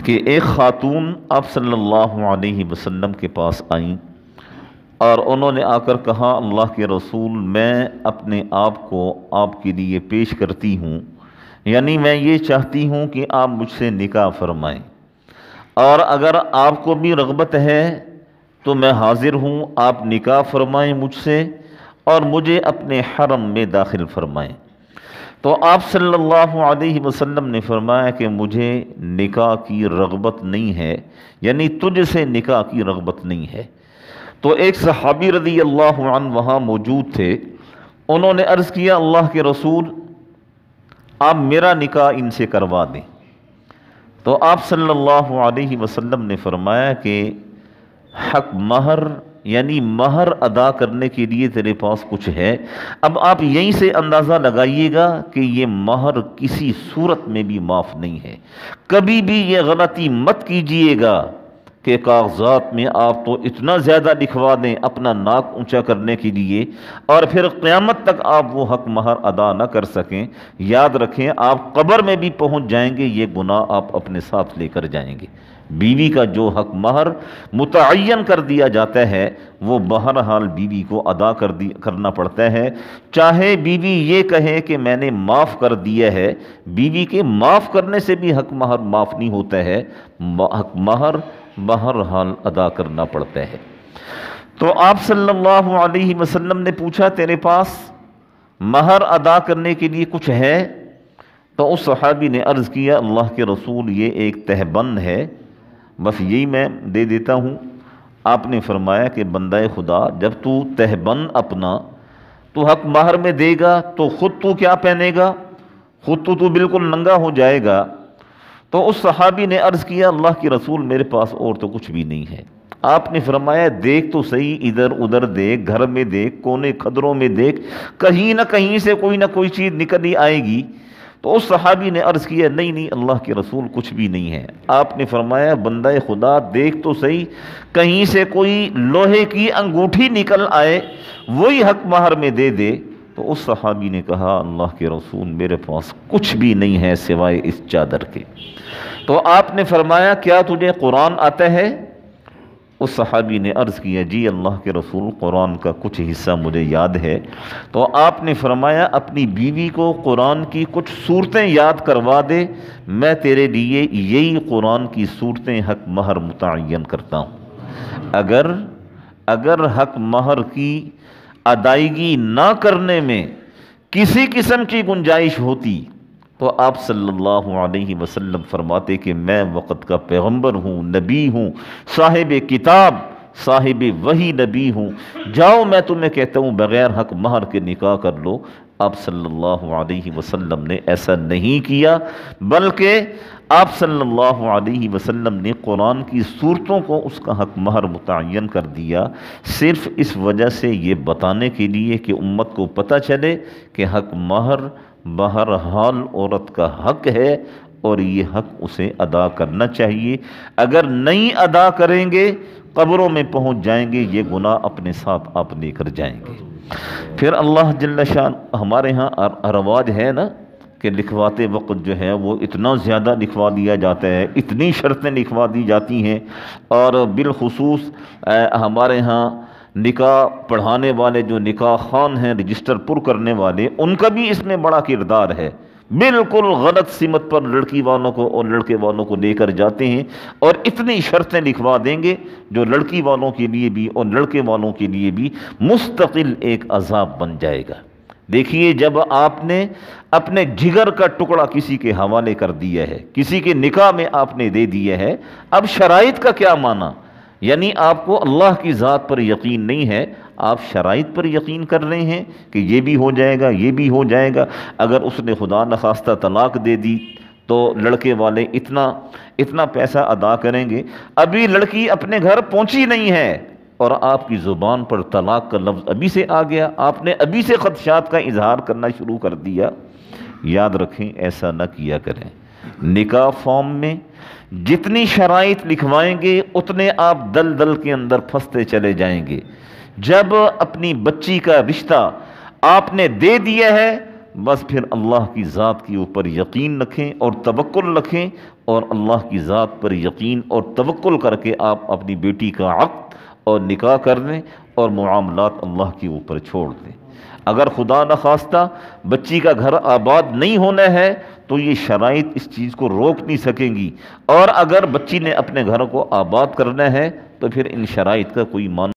کہ ایک خاتون آپ صلی اللہ علیہ وسلم کے پاس آئیں اور انہوں نے آ کر کہا، اللہ کے رسول، میں اپنے آپ کو آپ کے لیے پیش کرتی ہوں، یعنی میں یہ چاہتی ہوں کہ آپ مجھ سے نکاح فرمائیں، اور اگر آپ کو بھی رغبت ہے تو میں حاضر ہوں، آپ نکاح فرمائیں مجھ سے اور مجھے اپنے حرم میں داخل فرمائیں۔ تو آپ صلی اللہ علیہ وسلم نے فرمایا کہ مجھے نکاح کی رغبت نہیں ہے، یعنی تجھ سے نکاح کی رغبت نہیں ہے۔ تو ایک صحابی رضی اللہ عنہ وہاں موجود تھے، انہوں نے عرض کیا، اللہ کے رسول، آپ میرا نکاح ان سے کروا دیں۔ تو آپ صلی اللہ علیہ وسلم نے فرمایا کہ حق مہر، یعنی مہر ادا کرنے کے لیے تیرے پاس کچھ ہے۔ اب آپ یہیں سے اندازہ لگائیے گا کہ یہ مہر کسی صورت میں بھی معاف نہیں ہے۔ کبھی بھی یہ غلطی مت کیجئے گا کہ کاغذات میں آپ تو اتنا زیادہ لکھوا دیں اپنا ناک اونچا کرنے کے لیے، اور پھر قیامت تک آپ وہ حق مہر ادا نہ کر سکیں۔ یاد رکھیں، آپ قبر میں بھی پہنچ جائیں گے، یہ گناہ آپ اپنے ساتھ لے کر جائیں گے۔ بیوی کا جو حق مہر متعین کر دیا جاتا ہے وہ بہرحال بیوی کو ادا کرنا پڑتا ہے، چاہے بیوی یہ کہے کہ میں نے معاف کر دیا ہے۔ بیوی کے معاف کرنے سے بھی حق مہر معاف نہیں ہوتا ہے، حق مہر بہرحال ادا کرنا پڑتا ہے۔ تو آپ صلی اللہ علیہ وسلم نے پوچھا، تیرے پاس مہر ادا کرنے کے لیے کچھ ہے؟ تو اس صحابی نے عرض کیا، اللہ کے رسول، یہ ایک تہبند ہے، بس یہی میں دے دیتا ہوں۔ آپ نے فرمایا کہ بندہ خدا، جب تو تہبند اپنا تو حق مہر میں دے گا تو خود تو کیا پہنے گا؟ خود تو بالکل ننگا ہو جائے گا۔ تو اس صحابی نے عرض کیا، اللہ کے رسول، میرے پاس اور تو کچھ بھی نہیں ہے۔ آپ نے فرمایا، دیکھ تو صحیح، ادھر ادھر دیکھ، گھر میں دیکھ، کونے کھدروں میں دیکھ، کہیں نہ کہیں سے کوئی نہ کوئی چیز نکل ہی آئے گی۔ تو اس صحابی نے عرض کیا، نہیں نہیں اللہ کے رسول، کچھ بھی نہیں ہے۔ آپ نے فرمایا، بندہ خدا، دیکھ تو صحیح، کہیں سے کوئی لوہے کی انگوٹھی نکل آئے، وہی حق مہر میں دے دے۔ تو اس صحابی نے کہا، اللہ کے رسول، میرے پاس کچھ بھی نہیں ہے سوائے اس چادر کے۔ تو آپ نے فرمایا، کیا تجھے قرآن آتا ہے؟ اس صحابی نے عرض کیا، جی اللہ کے رسول، قرآن کا کچھ حصہ مجھے یاد ہے۔ تو آپ نے فرمایا، اپنی بیوی کو قرآن کی کچھ صورتیں یاد کروا دے، میں تیرے لیے یہی قرآن کی صورتیں حق مہر متعین کرتا ہوں۔ اگر حق مہر کی ادائیگی نہ کرنے میں کسی قسم کی گنجائش ہوتی تو آپ صلی اللہ علیہ وسلم فرماتے کہ میں وقت کا پیغمبر ہوں، نبی ہوں، صاحب کتاب، صاحب وحی نبی ہوں، جاؤ میں تمہیں کہتا ہوں بغیر حق مہر کے نکاح کر لو۔ آپ صلی اللہ علیہ وسلم نے ایسا نہیں کیا، بلکہ آپ صلی اللہ علیہ وسلم نے قرآن کی صورتوں کو اس کا حق مہر متعین کر دیا، صرف اس وجہ سے یہ بتانے کے لیے کہ امت کو پتہ چلے کہ حق مہر بہرحال عورت کا حق ہے اور یہ حق اسے ادا کرنا چاہیے۔ اگر نہیں ادا کریں گے قبروں میں پہنچ جائیں گے، یہ گناہ اپنے ساتھ آپ لے کر جائیں گے۔ پھر اللہ جل شان، ہمارے ہاں رواج ہے نا کہ لکھواتے وقت جو ہے وہ اتنا زیادہ لکھوا دیا جاتا ہے، اتنی شرطیں لکھوا دی جاتی ہیں، اور بالخصوص ہمارے ہاں نکاح پڑھانے والے جو نکاح خوان ہیں، رجسٹر پر کرنے والے، ان کا بھی اس میں بڑا کردار ہے۔ بالکل غلط سمت پر لڑکی والوں کو اور لڑکے والوں کو لے کر جاتے ہیں، اور اتنی شرطیں لکھوا دیں گے جو لڑکی والوں کے لیے بھی اور لڑکے والوں کے لیے بھی مستقل ایک عذاب بن جائے گا۔ دیکھیے، جب آپ نے اپنے جگر کا ٹکڑا کسی کے حوالے کر دیا ہے، کسی کے نکاح میں آپ نے دے دیا ہے، اب شرائط کا کیا معنی؟ یعنی آپ کو اللہ کی ذات پر یقین نہیں ہے، آپ شرائط پر یقین کر رہے ہیں کہ یہ بھی ہو جائے گا، یہ بھی ہو جائے گا۔ اگر اس نے خدا نخواستہ طلاق دے دی تو لڑکے والے اتنا پیسہ ادا کریں گے۔ ابھی لڑکی اپنے گھر پہنچی نہیں ہے اور آپ کی زبان پر طلاق کا لفظ ابھی سے آ گیا، آپ نے ابھی سے خدشات کا اظہار کرنا شروع کر دیا۔ یاد رکھیں، ایسا نہ کیا کریں۔ نکاح فارم میں جتنی شرائط لکھوائیں گے اتنے آپ دل کے اندر پھنستے چلے جائیں گے۔ جب اپنی بچی کا رشتہ آپ نے دے دیا ہے بس پھر اللہ کی ذات کے اوپر یقین رکھیں اور توکل رکھیں، اور اللہ کی ذات پر یقین اور توکل کر کے آپ اپنی بیٹی کا عقد اور نکاح کر دیں اور معاملات اللہ کے اوپر چھوڑ دیں۔ اگر خدا نخواستہ بچی کا گھر آباد نہیں ہونا ہے تو یہ شرائط اس چیز کو روک نہیں سکیں گی، اور اگر بچی نے اپنے گھر کو آباد کرنا ہے تو پھر ان شرائط کا کوئی معنی